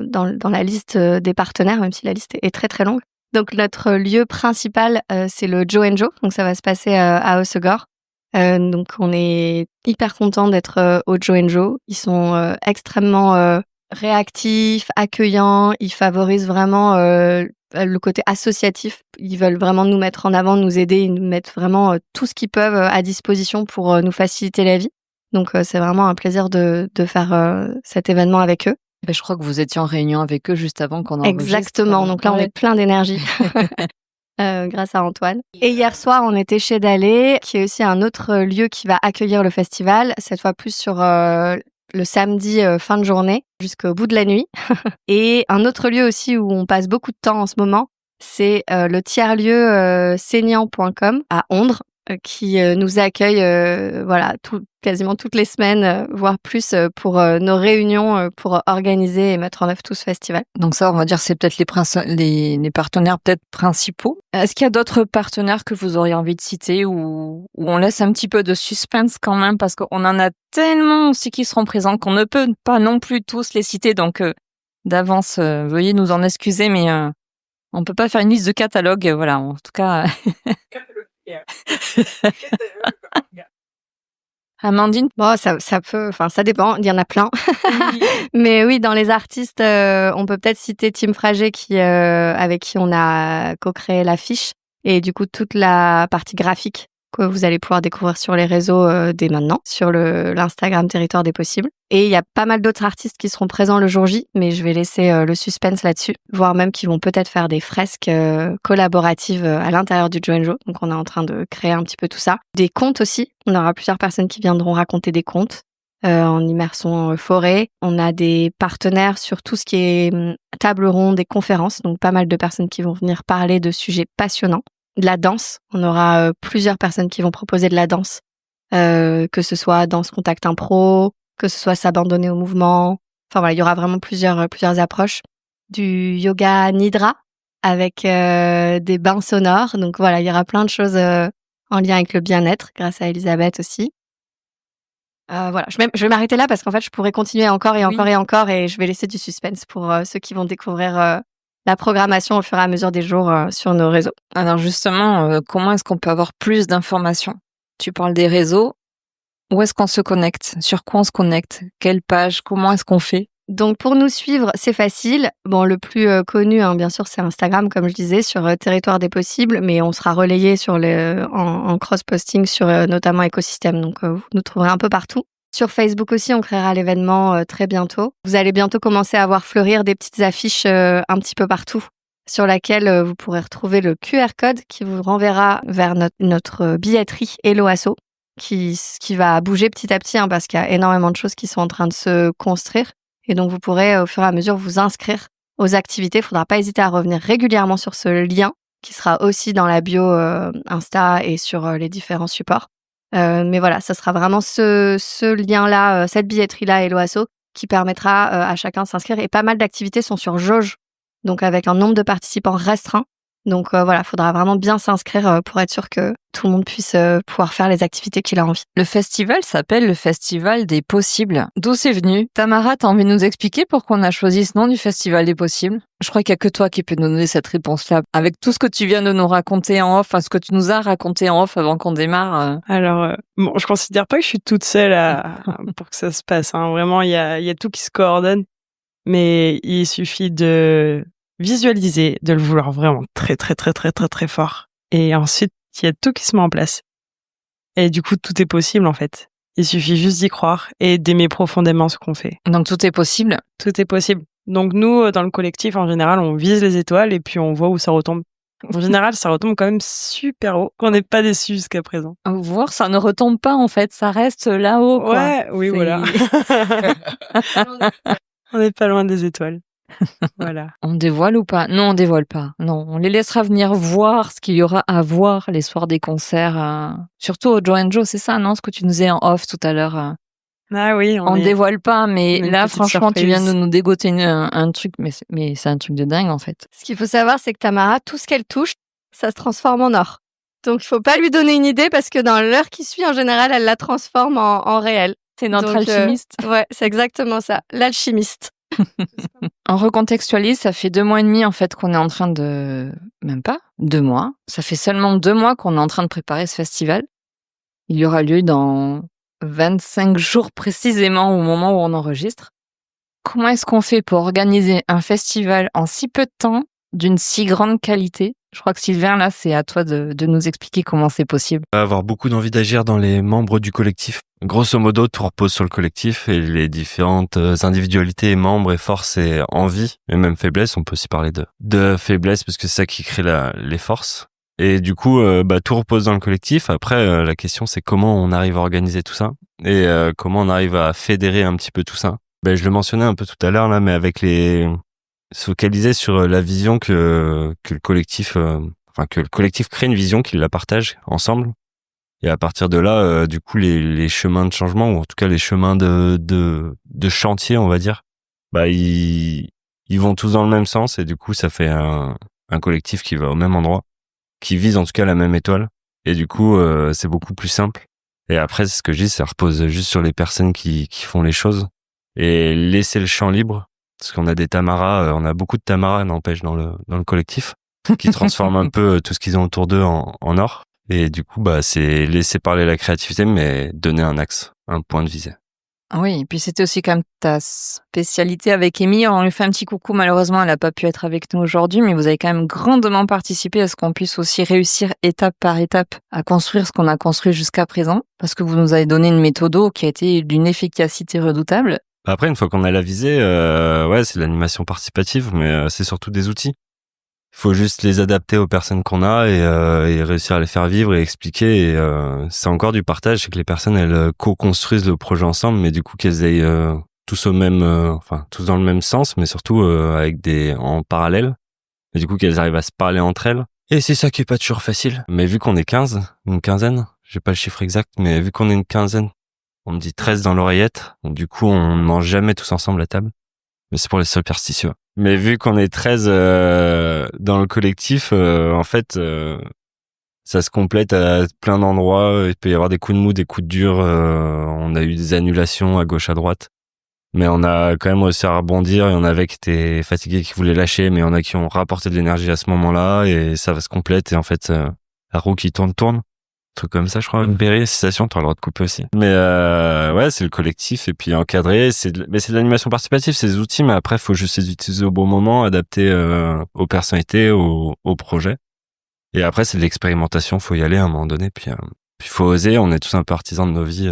dans la liste des partenaires, même si la liste est très très longue. Donc notre lieu principal, c'est le Joe & Joe, donc ça va se passer à Hossegor. Donc on est hyper content d'être au Joe & Joe. Ils sont extrêmement réactifs, accueillants, ils favorisent vraiment le côté associatif. Ils veulent vraiment nous mettre en avant, nous aider, ils nous mettent vraiment tout ce qu'ils peuvent à disposition pour nous faciliter la vie. Donc c'est vraiment un plaisir de faire cet événement avec eux. Je crois que vous étiez en réunion avec eux juste avant qu'on enregistre. Exactement, donc là on est plein d'énergie grâce à Antoine. Et hier soir on était chez Dalé, qui est aussi un autre lieu qui va accueillir le festival, cette fois plus sur le samedi fin de journée jusqu'au bout de la nuit. Et un autre lieu aussi où on passe beaucoup de temps en ce moment, c'est le tiers-lieu saignant.com à Ondres, qui nous accueille quasiment toutes les semaines, voire plus, pour nos réunions, pour organiser et mettre en œuvre tout ce festival. Donc ça, on va dire, c'est peut-être les partenaires peut-être principaux. Est-ce qu'il y a d'autres partenaires que vous auriez envie de citer ou on laisse un petit peu de suspense quand même parce qu'on en a tellement aussi qui seront présents qu'on ne peut pas non plus tous les citer. Donc d'avance, veuillez nous en excuser, mais on peut pas faire une liste de catalogue. Voilà, en tout cas. Amandine? Bon, ça peut, enfin, ça dépend, il y en a plein. Oui. Mais oui, dans les artistes, on peut peut-être citer Tim Frager avec qui on a co-créé l'affiche et du coup toute la partie graphique que vous allez pouvoir découvrir sur les réseaux dès maintenant, sur l'Instagram Territoire des Possibles. Et il y a pas mal d'autres artistes qui seront présents le jour J, mais je vais laisser le suspense là-dessus, voire même qui vont peut-être faire des fresques collaboratives à l'intérieur du Joe & Joe. Donc on est en train de créer un petit peu tout ça. Des contes aussi, on aura plusieurs personnes qui viendront raconter des contes en immersion forêt. On a des partenaires sur tout ce qui est table ronde et conférences, donc pas mal de personnes qui vont venir parler de sujets passionnants. De la danse, on aura plusieurs personnes qui vont proposer de la danse, que ce soit danse contact impro, que ce soit s'abandonner au mouvement. Enfin voilà, il y aura vraiment plusieurs approches. Du yoga nidra avec des bains sonores. Donc voilà, il y aura plein de choses en lien avec le bien-être grâce à Elisabeth aussi. Voilà, je vais m'arrêter là parce qu'en fait, je pourrais continuer encore et encore et encore et je vais laisser du suspense pour ceux qui vont découvrir la programmation au fur et à mesure des jours sur nos réseaux. Alors justement, comment est-ce qu'on peut avoir plus d'informations? Tu parles des réseaux. Où est-ce qu'on se connecte? Sur quoi on se connecte? Quelle page? Comment est-ce qu'on fait? Donc pour nous suivre, c'est facile. Bon, le plus connu, bien sûr, c'est Instagram, comme je disais, sur Territoire des Possibles, mais on sera relayé en cross-posting sur notamment Écosystème. Donc vous nous trouverez un peu partout. Sur Facebook aussi, on créera l'événement très bientôt. Vous allez bientôt commencer à voir fleurir des petites affiches un petit peu partout, sur laquelle vous pourrez retrouver le QR code qui vous renverra vers notre billetterie Hello Asso, qui va bouger petit à petit, parce qu'il y a énormément de choses qui sont en train de se construire. Et donc, vous pourrez au fur et à mesure vous inscrire aux activités. Il ne faudra pas hésiter à revenir régulièrement sur ce lien qui sera aussi dans la bio Insta et sur les différents supports. Mais voilà, ça sera vraiment ce lien-là, cette billetterie-là Hello Asso qui permettra à chacun de s'inscrire. Et pas mal d'activités sont sur jauge, donc avec un nombre de participants restreint. Donc voilà, il faudra vraiment bien s'inscrire pour être sûr que tout le monde puisse pouvoir faire les activités qu'il a envie. Le festival s'appelle le Festival des Possibles. D'où c'est venu? Tamara, t'as envie de nous expliquer pourquoi on a choisi ce nom du Festival des Possibles? Je crois qu'il n'y a que toi qui peux nous donner cette réponse-là. Avec tout ce que tu viens de nous raconter en off, ce que tu nous as raconté en off avant qu'on démarre. Alors, bon, je considère pas que je suis toute seule pour que ça se passe. Vraiment, il y a tout qui se coordonne. Mais il suffit de visualiser, de le vouloir vraiment très, très, très, très, très, très fort. Et ensuite, il y a tout qui se met en place. Et du coup, tout est possible, en fait. Il suffit juste d'y croire et d'aimer profondément ce qu'on fait. Donc, tout est possible? Tout est possible. Donc, nous, dans le collectif, en général, on vise les étoiles et puis on voit où ça retombe. En général, ça retombe quand même super haut. On n'est pas déçus jusqu'à présent. Voir, ça ne retombe pas, en fait. Ça reste là-haut, quoi. Ouais, oui, voilà. On n'est pas loin des étoiles. Voilà. On dévoile ou pas? Non, on dévoile pas. Non, on les laissera venir voir ce qu'il y aura à voir les soirs des concerts. Surtout au Joe & Joe, c'est ça, non? Ce que tu nous disais en off tout à l'heure. Ah oui, on dévoile pas, mais là, franchement, surprise. Tu viens de nous dégoter un truc, mais c'est un truc de dingue, en fait. Ce qu'il faut savoir, c'est que Tamara, tout ce qu'elle touche, ça se transforme en or. Donc, il faut pas lui donner une idée parce que dans l'heure qui suit, en général, elle la transforme en réel. C'est notre alchimiste. Ouais, c'est exactement ça. L'alchimiste. On recontextualise, ça fait 2 mois et demi en fait qu'on est en train de... Même pas 2 mois. Ça fait seulement 2 mois qu'on est en train de préparer ce festival. Il y aura lieu dans 25 jours précisément au moment où on enregistre. Comment est-ce qu'on fait pour organiser un festival en si peu de temps, d'une si grande qualité? Je crois que Sylvain, là, c'est à toi de nous expliquer comment c'est possible. Avoir beaucoup d'envie d'agir dans les membres du collectif. Grosso modo, tout repose sur le collectif et les différentes individualités, membres et forces et envies, et même faiblesses. On peut aussi parler de faiblesses parce que c'est ça qui crée les forces. Et du coup, tout repose dans le collectif. Après, la question, c'est comment on arrive à organiser tout ça et comment on arrive à fédérer un petit peu tout ça. Je le mentionnais un peu tout à l'heure là, mais avec se focaliser sur la vision que le collectif crée une vision, qu'il la partage ensemble. Et à partir de là, du coup, les chemins de changement, ou en tout cas les chemins de chantier, on va dire, bah ils vont tous dans le même sens, et du coup, ça fait un collectif qui va au même endroit, qui vise en tout cas la même étoile. Et du coup, c'est beaucoup plus simple. Et après, c'est ce que je dis, ça repose juste sur les personnes qui font les choses et laisser le champ libre. Parce qu'on a des tamaras, on a beaucoup de tamaras, n'empêche, dans le collectif, qui transforment un peu tout ce qu'ils ont autour d'eux en or. Et du coup, bah, c'est laisser parler la créativité, mais donner un axe, un point de visée. Ah oui, et puis c'était aussi quand même ta spécialité avec Amy. On lui fait un petit coucou. Malheureusement, elle n'a pas pu être avec nous aujourd'hui, mais vous avez quand même grandement participé à ce qu'on puisse aussi réussir étape par étape à construire ce qu'on a construit jusqu'à présent, parce que vous nous avez donné une méthode qui a été d'une efficacité redoutable. Après, une fois qu'on a la visée, ouais, c'est de l'animation participative, mais c'est surtout des outils. Il faut juste les adapter aux personnes qu'on a et réussir à les faire vivre et expliquer. Et c'est encore du partage, c'est que les personnes, elles co-construisent le projet ensemble, mais du coup qu'elles aillent tous au même, tous dans le même sens, mais surtout avec en parallèle. Et du coup qu'elles arrivent à se parler entre elles. Et c'est ça qui est pas toujours facile. Mais vu qu'on est une quinzaine, j'ai pas le chiffre exact, mais vu qu'on est une quinzaine, on me dit 13 dans l'oreillette. Donc, du coup, on ne mange jamais tous ensemble à table. Mais c'est pour les superstitieux. Mais vu qu'on est 13 dans le collectif, en fait, ça se complète à plein d'endroits. Il peut y avoir des coups de mou, des coups de dur. On a eu des annulations à gauche, à droite. Mais on a quand même réussi à rebondir. Il y en avait qui étaient fatigués, qui voulaient lâcher, mais il y en a qui ont rapporté de l'énergie à ce moment-là. Et ça va se complète. Et en fait, la roue qui tourne. Truc comme ça, je crois. Une périodisation, tu as le droit de couper aussi. Mais ouais, c'est le collectif et puis encadré. Mais c'est de l'animation participative, c'est des outils, mais après, il faut juste les utiliser au bon moment, adapter aux personnalités, au projet. Et après, c'est de l'expérimentation, faut y aller à un moment donné. Puis faut oser. On est tous un peu artisans de nos vies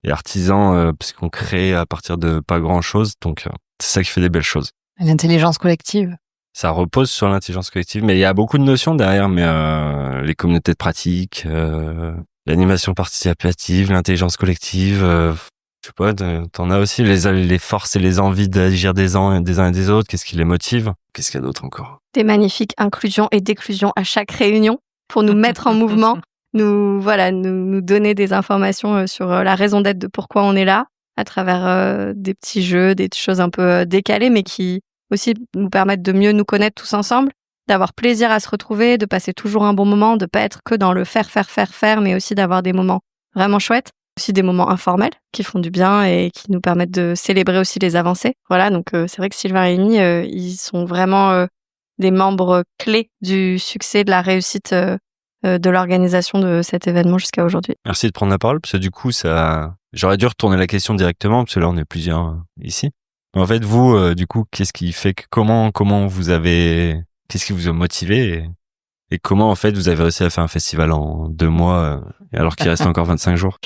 et artisans puisqu'on crée à partir de pas grand-chose. Donc c'est ça qui fait des belles choses. L'intelligence collective. Ça repose sur l'intelligence collective, mais il y a beaucoup de notions derrière, mais les communautés de pratique, l'animation participative, l'intelligence collective, je sais pas, t'en as aussi les forces et les envies d'agir des uns et des autres, qu'est-ce qui les motive? Qu'est-ce qu'il y a d'autre encore? Des magnifiques inclusions et déclusions à chaque réunion pour nous mettre en mouvement, nous donner des informations sur la raison d'être de pourquoi on est là, à travers des petits jeux, des choses un peu décalées, mais qui aussi nous permettre de mieux nous connaître tous ensemble, d'avoir plaisir à se retrouver, de passer toujours un bon moment, de pas être que dans le faire, mais aussi d'avoir des moments vraiment chouettes, aussi des moments informels qui font du bien et qui nous permettent de célébrer aussi les avancées. Voilà, donc c'est vrai que Sylvain et Amy, ils sont vraiment des membres clés du succès, de la réussite de l'organisation de cet événement jusqu'à aujourd'hui. Merci de prendre la parole, parce que du coup, j'aurais dû retourner la question directement, parce que là, on est plusieurs ici. En fait, vous, du coup, qu'est-ce qui fait que comment qu'est-ce qui vous a motivé et comment, en fait, vous avez réussi à faire un festival en 2 mois, alors qu'il reste encore 25 jours?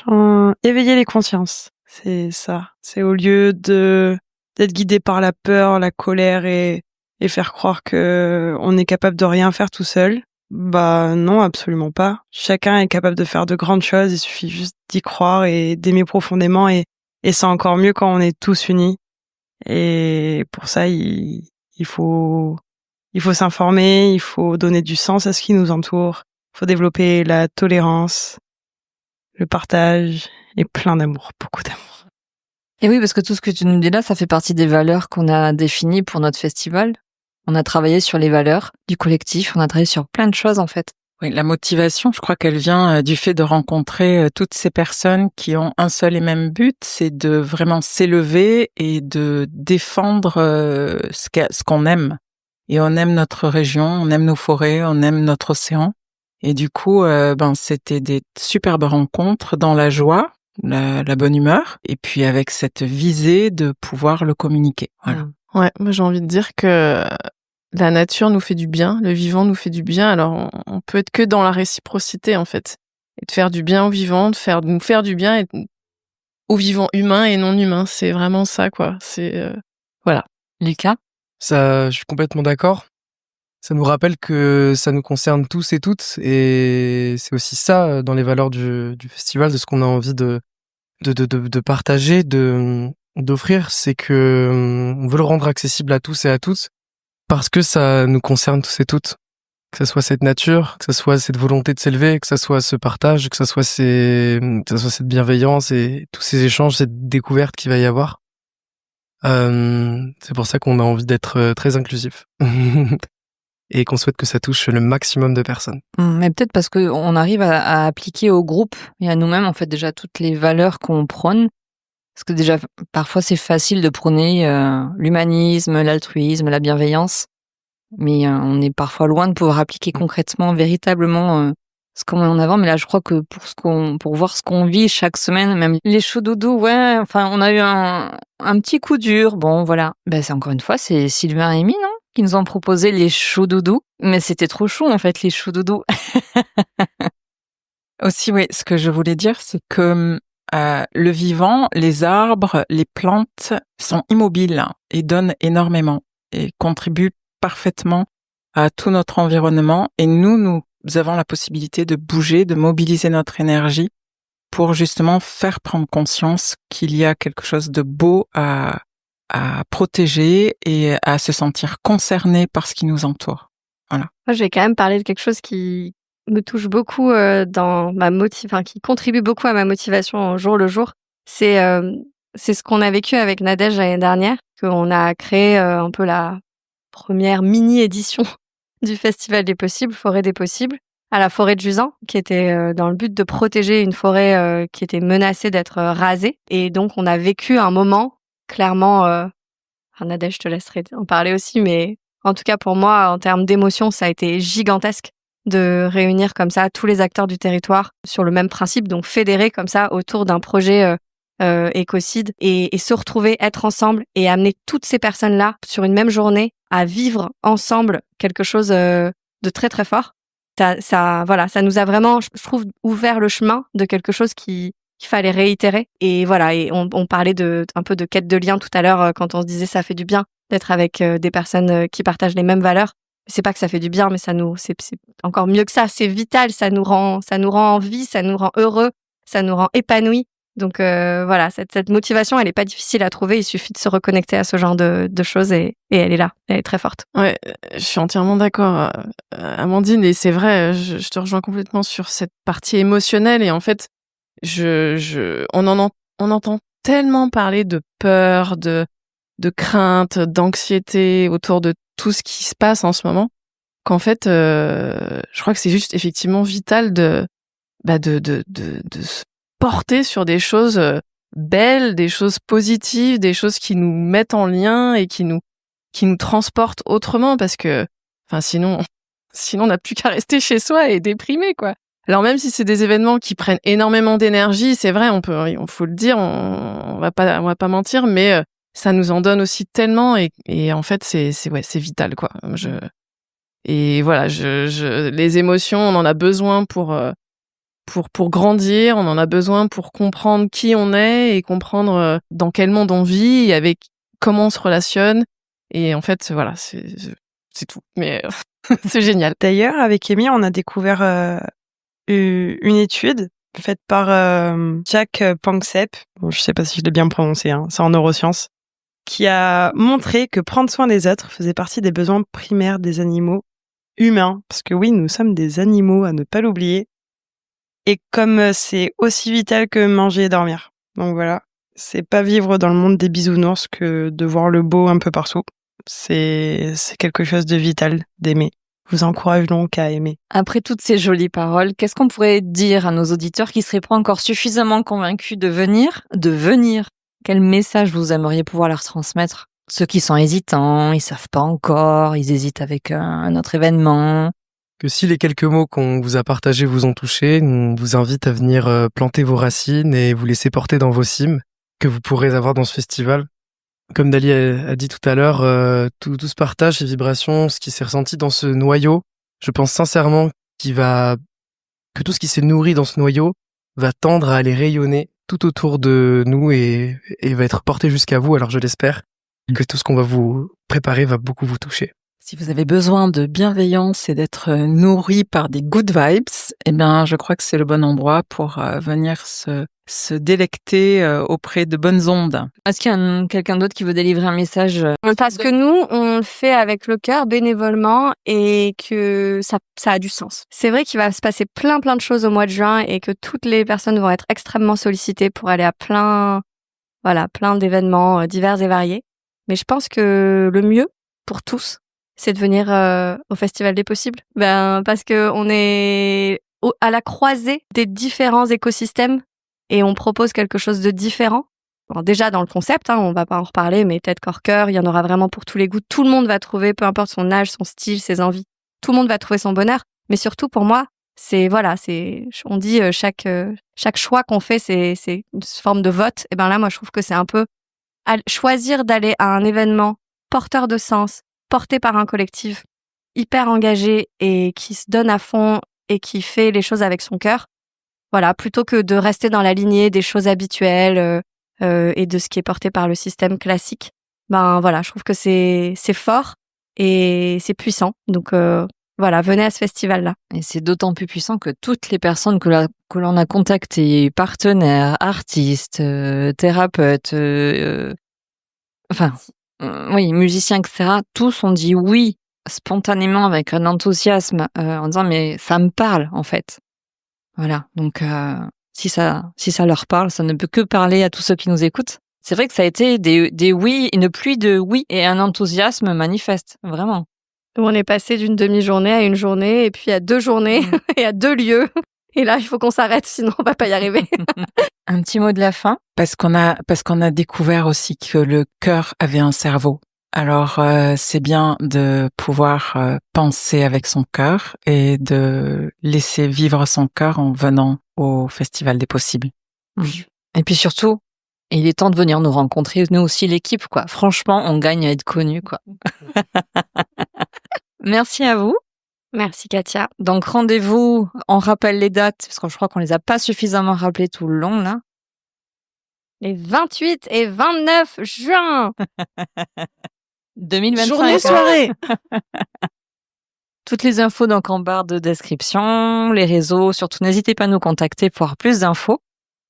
Éveiller les consciences, c'est ça. C'est au lieu d'être guidé par la peur, la colère et faire croire que on est capable de rien faire tout seul. Bah non, absolument pas. Chacun est capable de faire de grandes choses. Il suffit juste d'y croire et d'aimer profondément et c'est encore mieux quand on est tous unis. Et pour ça, il faut s'informer, il faut donner du sens à ce qui nous entoure, il faut développer la tolérance, le partage et plein d'amour, beaucoup d'amour. Et oui, parce que tout ce que tu nous dis là, ça fait partie des valeurs qu'on a définies pour notre festival. On a travaillé sur les valeurs du collectif, on a travaillé sur plein de choses en fait. Oui, la motivation, je crois qu'elle vient du fait de rencontrer toutes ces personnes qui ont un seul et même but, c'est de vraiment s'élever et de défendre ce qu'on aime. Et on aime notre région, on aime nos forêts, on aime notre océan. Et du coup, c'était des superbes rencontres dans la joie, la bonne humeur, et puis avec cette visée de pouvoir le communiquer. Voilà. Ouais, moi j'ai envie de dire que la nature nous fait du bien, le vivant nous fait du bien, alors on peut être que dans la réciprocité en fait. Et de faire du bien aux vivants, de nous faire du bien aux vivants humains et non humains, c'est vraiment ça quoi. C'est voilà. Lucas? Ça, je suis complètement d'accord. Ça nous rappelle que ça nous concerne tous et toutes, et c'est aussi ça dans les valeurs du festival, de ce qu'on a envie de partager, d'offrir, c'est que on veut le rendre accessible à tous et à toutes, parce que ça nous concerne tous et toutes. Que ça soit cette nature, que ça soit cette volonté de s'élever, que ça soit ce partage, que ça soit cette bienveillance et tous ces échanges, cette découverte qu'il va y avoir. C'est pour ça qu'on a envie d'être très inclusif et qu'on souhaite que ça touche le maximum de personnes. Mais peut-être parce qu'on arrive à appliquer au groupe et à nous-mêmes, en fait, déjà toutes les valeurs qu'on prône. Parce que déjà, parfois, c'est facile de prôner l'humanisme, l'altruisme, la bienveillance. Mais on est parfois loin de pouvoir appliquer concrètement, véritablement, ce qu'on met en avant. Mais là, je crois que pour voir ce qu'on vit chaque semaine, même les choux doudous, ouais, enfin, on a eu un petit coup dur. Bon, voilà. Ben, c'est encore une fois, c'est Sylvain et Amy, non, qui nous ont proposé les choux doudous. Mais c'était trop chou, en fait, les choux doudous. Aussi, oui, ce que je voulais dire, c'est que le vivant, les arbres, les plantes sont immobiles et donnent énormément et contribuent parfaitement à tout notre environnement. Et nous avons la possibilité de bouger, de mobiliser notre énergie pour justement faire prendre conscience qu'il y a quelque chose de beau à protéger et à se sentir concerné par ce qui nous entoure. Voilà. Moi, je vais quand même parler de quelque chose qui me touche beaucoup dans ma qui contribue beaucoup à ma motivation au jour le jour. C'est ce qu'on a vécu avec Nadège l'année dernière, qu'on a créé un peu la première mini-édition du Festival des Possibles, Forêt des Possibles, à la forêt de Juzan, qui était dans le but de protéger une forêt qui était menacée d'être rasée. Et donc, on a vécu un moment, clairement, Nadège, je te laisserai en parler aussi, mais en tout cas, pour moi, en termes d'émotion, ça a été gigantesque de réunir comme ça tous les acteurs du territoire sur le même principe, donc fédérer comme ça autour d'un projet écocide et se retrouver, être ensemble et amener toutes ces personnes-là sur une même journée à vivre ensemble quelque chose de très très fort. Ça nous a vraiment, je trouve, ouvert le chemin de quelque chose qu'il fallait réitérer. Et voilà, et on parlait un peu de quête de lien tout à l'heure quand on se disait ça fait du bien d'être avec des personnes qui partagent les mêmes valeurs. C'est pas que ça fait du bien, mais c'est encore mieux que ça. C'est vital, ça nous rend en vie, ça nous rend heureux, ça nous rend épanouis. Donc voilà, cette motivation, elle est pas difficile à trouver. Il suffit de se reconnecter à ce genre de choses et elle est là, elle est très forte. Ouais, je suis entièrement d'accord, Amandine, et c'est vrai, je te rejoins complètement sur cette partie émotionnelle. Et en fait, on entend tellement parler de peur, de crainte, d'anxiété autour de tout ce qui se passe en ce moment, qu'en fait, je crois que c'est juste effectivement vital de se porter sur des choses belles, des choses positives, des choses qui nous mettent en lien et qui nous transportent autrement, parce que, enfin, sinon on n'a plus qu'à rester chez soi et déprimé, quoi. Alors même si c'est des événements qui prennent énormément d'énergie, c'est vrai, on faut le dire, on va pas mentir, mais ça nous en donne aussi tellement et en fait c'est vital, quoi. Et voilà, les émotions, on en a besoin pour grandir, on en a besoin pour comprendre qui on est et comprendre dans quel monde on vit et avec comment on se relationne. Et en fait, voilà, c'est tout. Mais c'est génial. D'ailleurs, avec Amy, on a découvert une étude faite par Jack Panksepp, bon, je sais pas si je l'ai bien prononcé, hein, c'est en neurosciences, qui a montré que prendre soin des autres faisait partie des besoins primaires des animaux humains. Parce que oui, nous sommes des animaux, à ne pas l'oublier. Et comme c'est aussi vital que manger et dormir. Donc voilà, c'est pas vivre dans le monde des bisounours que de voir le beau un peu partout. C'est quelque chose de vital d'aimer. Je vous encourage donc à aimer. Après toutes ces jolies paroles, qu'est-ce qu'on pourrait dire à nos auditeurs qui seraient pas encore suffisamment convaincus de venir? Quel message vous aimeriez pouvoir leur transmettre? Ceux qui sont hésitants, ils savent pas encore, ils hésitent avec un autre événement. Que si les quelques mots qu'on vous a partagés vous ont touché, on vous invite à venir planter vos racines et vous laisser porter dans vos cimes que vous pourrez avoir dans ce festival. Comme Dali a dit tout à l'heure, tout ce partage, ces vibrations, ce qui s'est ressenti dans ce noyau, je pense sincèrement que tout ce qui s'est nourri dans ce noyau va tendre à aller rayonner tout autour de nous et va être porté jusqu'à vous. Alors je l'espère que tout ce qu'on va vous préparer va beaucoup vous toucher. Si vous avez besoin de bienveillance et d'être nourri par des good vibes, eh bien, je crois que c'est le bon endroit pour venir se se délecter auprès de bonnes ondes. Est-ce qu'il y a quelqu'un d'autre qui veut délivrer un message? Parce que nous, on le fait avec le cœur, bénévolement, et que ça a du sens. C'est vrai qu'il va se passer plein de choses au mois de juin et que toutes les personnes vont être extrêmement sollicitées pour aller à plein d'événements divers et variés. Mais je pense que le mieux pour tous, c'est de venir au Festival des Possibles. Parce que on est à la croisée des différents écosystèmes et on propose quelque chose de différent. Bon, déjà dans le concept, on va pas en reparler, mais tête, corps, cœur, il y en aura vraiment pour tous les goûts. Tout le monde va trouver, peu importe son âge, son style, ses envies, tout le monde va trouver son bonheur. Mais surtout pour moi, on dit chaque choix qu'on fait, c'est une forme de vote. Et ben là, moi, je trouve que c'est un peu choisir d'aller à un événement porteur de sens, porté par un collectif hyper engagé et qui se donne à fond et qui fait les choses avec son cœur. Voilà, plutôt que de rester dans la lignée des choses habituelles et de ce qui est porté par le système classique. Voilà, je trouve que c'est fort et c'est puissant. Donc voilà, venez à ce festival-là. Et c'est d'autant plus puissant que toutes les personnes que l'on a contactées, partenaires, artistes, thérapeutes, musiciens, etc., tous ont dit oui spontanément avec un enthousiasme en disant mais ça me parle en fait. Voilà, donc si ça leur parle, ça ne peut que parler à tous ceux qui nous écoutent. C'est vrai que ça a été des oui, une pluie de oui et un enthousiasme manifeste, vraiment. On est passé d'une demi-journée à une journée et puis à 2 journées et à 2 lieux. Et là, il faut qu'on s'arrête, sinon on va pas y arriver. Un petit mot de la fin? Parce qu'on a découvert aussi que le cœur avait un cerveau. Alors, c'est bien de pouvoir penser avec son cœur et de laisser vivre son cœur en venant au Festival des Possibles. Et puis surtout, il est temps de venir nous rencontrer, nous aussi l'équipe, quoi. Franchement, on gagne à être connus, quoi. Merci à vous. Merci Katia. Donc rendez-vous, on rappelle les dates, parce que je crois qu'on les a pas suffisamment rappelées tout le long, là. Les 28 et 29 juin 2025. Journée soirée. Toutes les infos donc en barre de description, les réseaux, surtout n'hésitez pas à nous contacter pour avoir plus d'infos.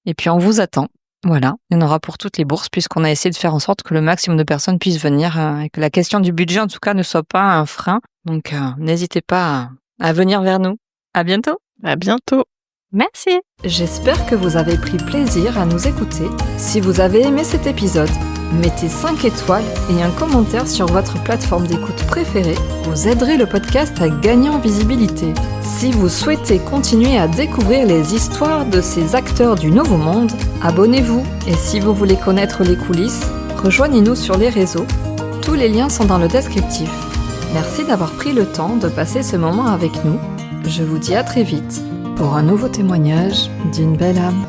Et puis on vous attend. Voilà, il y en aura pour toutes les bourses puisqu'on a essayé de faire en sorte que le maximum de personnes puissent venir et que la question du budget en tout cas ne soit pas un frein. Donc n'hésitez pas à venir vers nous. À bientôt. À bientôt. Merci. J'espère que vous avez pris plaisir à nous écouter. Si vous avez aimé cet épisode, mettez 5 étoiles et un commentaire sur votre plateforme d'écoute préférée. Vous aiderez le podcast à gagner en visibilité. Si vous souhaitez continuer à découvrir les histoires de ces acteurs du nouveau monde, abonnez-vous. Et si vous voulez connaître les coulisses, rejoignez-nous sur les réseaux. Tous les liens sont dans le descriptif. Merci d'avoir pris le temps de passer ce moment avec nous. Je vous dis à très vite pour un nouveau témoignage d'une belle âme.